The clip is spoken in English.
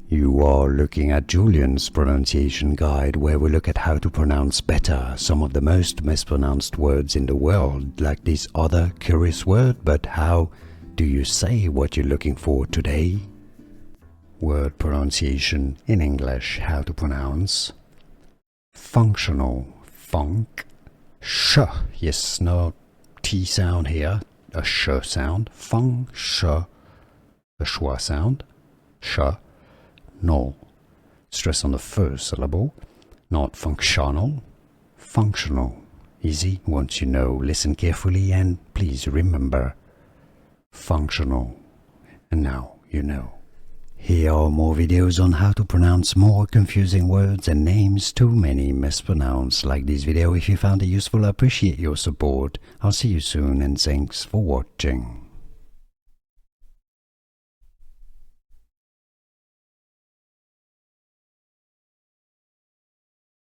You are looking at Julian's pronunciation guide, where we look at how to pronounce better some of the most mispronounced words in the world, like this other curious word. But how do you say what you're looking for today? Word pronunciation in English, how to pronounce functional, funk, sh, yes, no T sound here, a sh sound, fung, sh, a schwa sound, sh, no, stress on the first syllable, not functional, functional, easy once you know. Listen carefully and please remember, functional, and now you know. Here are more videos on how to pronounce more confusing words and names too many mispronounced. Like this video if you found it useful. I appreciate your support. I'll see you soon and thanks for watching.